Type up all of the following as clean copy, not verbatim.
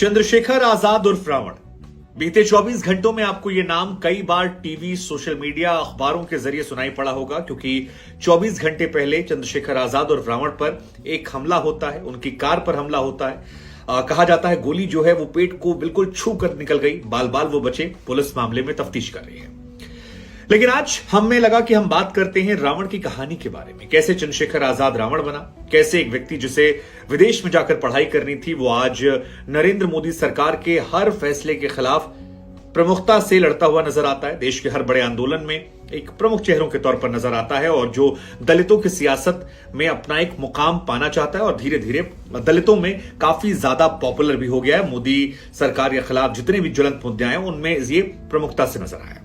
चंद्रशेखर आजाद उर्फ रावण। बीते 24 घंटों में आपको यह नाम कई बार टीवी, सोशल मीडिया, अखबारों के जरिए सुनाई पड़ा होगा, क्योंकि 24 घंटे पहले चंद्रशेखर आजाद उर्फ रावण पर एक हमला होता है, उनकी कार पर हमला होता है। कहा जाता है गोली जो है वो पेट को बिल्कुल छू कर निकल गई, बाल बाल वो बचे। पुलिस मामले में तफ्तीश कर रही है। लेकिन आज हमें लगा कि हम बात करते हैं रावण की कहानी के बारे में। कैसे चंद्रशेखर आजाद रावण बना, कैसे एक व्यक्ति जिसे विदेश में जाकर पढ़ाई करनी थी वो आज नरेंद्र मोदी सरकार के हर फैसले के खिलाफ प्रमुखता से लड़ता हुआ नजर आता है। देश के हर बड़े आंदोलन में एक प्रमुख चेहरों के तौर पर नजर आता है और जो दलितों की सियासत में अपना एक मुकाम पाना चाहता है और धीरे धीरे दलितों में काफी ज्यादा पॉपुलर भी हो गया है। मोदी सरकार के खिलाफ जितने भी ज्वलंत मुद्दे आए उनमें ये प्रमुखता से नजर आया।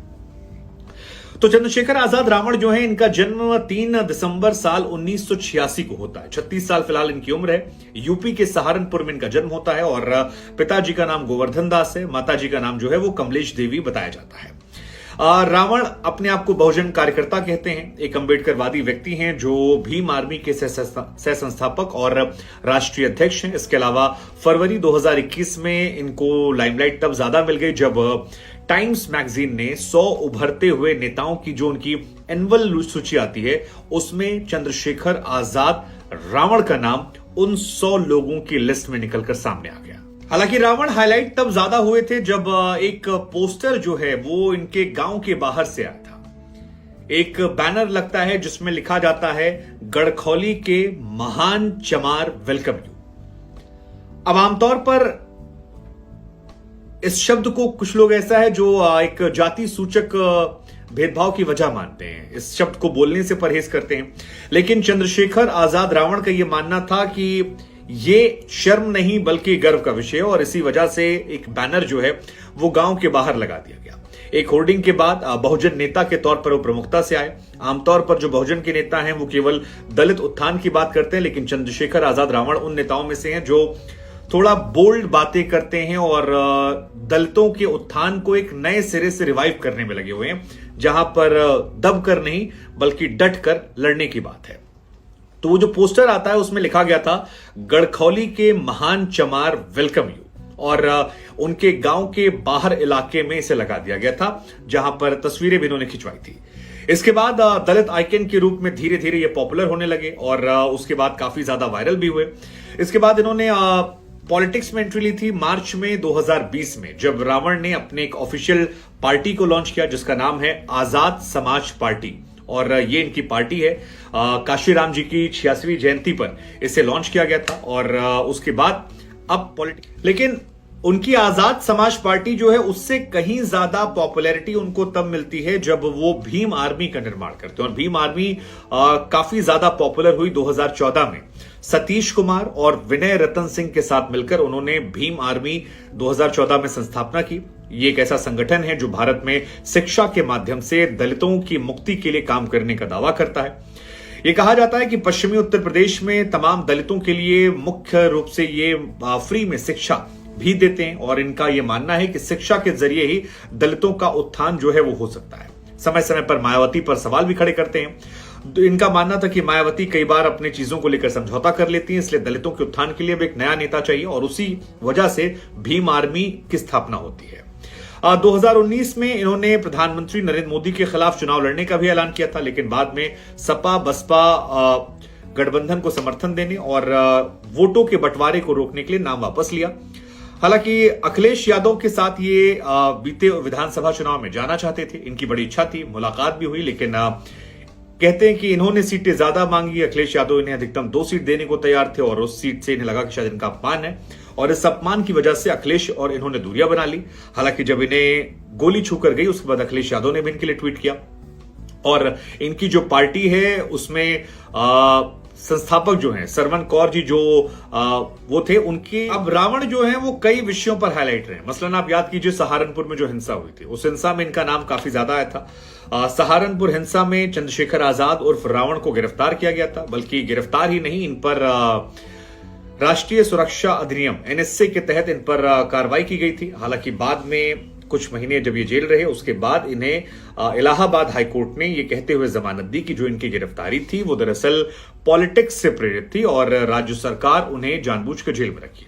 तो चंद्रशेखर आजाद रावण जो है, इनका जन्म 3 दिसंबर साल 1986 को होता है। 36 साल फिलहाल इनकी उम्र है। यूपी के सहारनपुर में इनका जन्म होता है और पिताजी का नाम गोवर्धन दास है, माताजी का नाम जो है वो कमलेश देवी बताया जाता है। रावण अपने आप को बहुजन कार्यकर्ता कहते हैं, एक अंबेडकरवादी व्यक्ति हैं जो भीम आर्मी के सह संस्थापक और राष्ट्रीय अध्यक्ष हैं। इसके अलावा फरवरी 2021 में इनको लाइमलाइट तब ज्यादा मिल गई जब टाइम्स मैगजीन ने 100 उभरते हुए नेताओं की जो उनकी एनुअल सूची आती है उसमें चंद्रशेखर आजाद रावण का नाम उन 100 लोगों की लिस्ट में निकलकर सामने आ गया। हालांकि रावण हाईलाइट तब ज्यादा हुए थे जब एक पोस्टर जो है वो इनके गांव के बाहर से आया था। एक बैनर लगता है जिसमें लिखा जाता है गड़खौली के महान चमार वेलकम यू। अब आमतौर पर इस शब्द को कुछ लोग ऐसा है जो एक जाति सूचक भेदभाव की वजह मानते हैं, इस शब्द को बोलने से परहेज करते हैं। लेकिन चंद्रशेखर आजाद रावण का यह मानना था कि ये शर्म नहीं बल्कि गर्व का विषय है और इसी वजह से एक बैनर जो है वो गांव के बाहर लगा दिया गया। एक होर्डिंग के बाद बहुजन नेता के तौर पर वो प्रमुखता से आए। आमतौर पर जो बहुजन के नेता हैं वो केवल दलित उत्थान की बात करते हैं, लेकिन चंद्रशेखर आजाद रावण उन नेताओं में से हैं जो थोड़ा बोल्ड बातें करते हैं और दलितों के उत्थान को एक नए सिरे से रिवाइव करने में लगे हुए हैं, जहां पर दब कर नहीं बल्कि डट कर लड़ने की बात है। तो वो जो पोस्टर आता है उसमें लिखा गया था गड़खौली के महान चमार वेलकम यू और उनके गांव के बाहर इलाके में इसे लगा दिया गया था, जहां पर तस्वीरें भी इन्होंने खिंचवाई थी। इसके बाद दलित आइकन के रूप में धीरे धीरे ये पॉपुलर होने लगे और उसके बाद काफी ज्यादा वायरल भी हुए। इसके बाद इन्होंने पॉलिटिक्स में एंट्री ली थी मार्च में 2020 में, जब रावण ने अपने एक ऑफिशियल पार्टी को लॉन्च किया जिसका नाम है आजाद समाज पार्टी और ये इनकी पार्टी है। काशीराम जी की 86वीं जयंती पर इसे लॉन्च किया गया था और उसके बाद अब पॉलिटिक्स, लेकिन उनकी आजाद समाज पार्टी जो है उससे कहीं ज्यादा पॉपुलैरिटी उनको तब मिलती है जब वो भीम आर्मी का निर्माण करते हैं और भीम आर्मी काफी ज्यादा पॉपुलर हुई 2014 में। सतीश कुमार और विनय रतन सिंह के साथ मिलकर उन्होंने भीम आर्मी 2014 में संस्थापना की। ये एक ऐसा संगठन है जो भारत में शिक्षा के माध्यम से दलितों की मुक्ति के लिए काम करने का दावा करता है। ये कहा जाता है कि पश्चिमी उत्तर प्रदेश में तमाम दलितों के लिए मुख्य रूप से ये फ्री में शिक्षा भी देते हैं और इनका यह मानना है कि शिक्षा के जरिए ही दलितों का उत्थान जो है वो हो सकता है। समय समय पर मायावती पर सवाल भी खड़े करते हैं। इनका मानना था कि मायावती कई बार अपनी चीजों को लेकर समझौता कर लेती हैं, इसलिए दलितों के उत्थान के लिए भी एक नया नेता चाहिए और उसी वजह से भीम आर्मी की स्थापना होती है। 2019 में इन्होंने प्रधानमंत्री नरेंद्र मोदी के खिलाफ चुनाव लड़ने का भी ऐलान किया था, लेकिन बाद में सपा बसपा गठबंधन को समर्थन देने और वोटों के बंटवारे को रोकने के लिए नाम वापस लिया। हालांकि अखिलेश यादव के साथ ये बीते विधानसभा चुनाव में जाना चाहते थे, इनकी बड़ी इच्छा थी, मुलाकात भी हुई, लेकिन कहते हैं कि इन्होंने सीटें ज्यादा मांगी। अखिलेश यादव इन्हें अधिकतम 2 सीट देने को तैयार थे और उस सीट से इन्हें लगा कि शायद इनका अपमान है और इस अपमान की वजह से अखिलेश और इन्होंने दूरियां बना ली। हालांकि जब इन्हें गोली छूकर गई उसके बाद अखिलेश यादव ने भी इनके लिए ट्वीट किया और इनकी जो पार्टी है उसमें संस्थापक जो हैं सरवन कौर जी जो वो थे उनके। अब रावण जो है वो कई विषयों पर हाईलाइट रहे। मसलन आप याद कीजिए सहारनपुर में जो हिंसा हुई थी, उस हिंसा में इनका नाम काफी ज्यादा आया था। सहारनपुर हिंसा में चंद्रशेखर आजाद उर्फ रावण को गिरफ्तार किया गया था, बल्कि गिरफ्तार ही नहीं, इन पर राष्ट्रीय सुरक्षा अधिनियम NSA के तहत इन पर कार्रवाई की गई थी। हालांकि बाद में कुछ महीने जब ये जेल रहे उसके बाद इन्हें इलाहाबाद हाईकोर्ट ने ये कहते हुए जमानत दी कि जो इनकी गिरफ्तारी थी वो दरअसल पॉलिटिक्स से प्रेरित थी और राज्य सरकार उन्हें जानबूझकर जेल में रखी।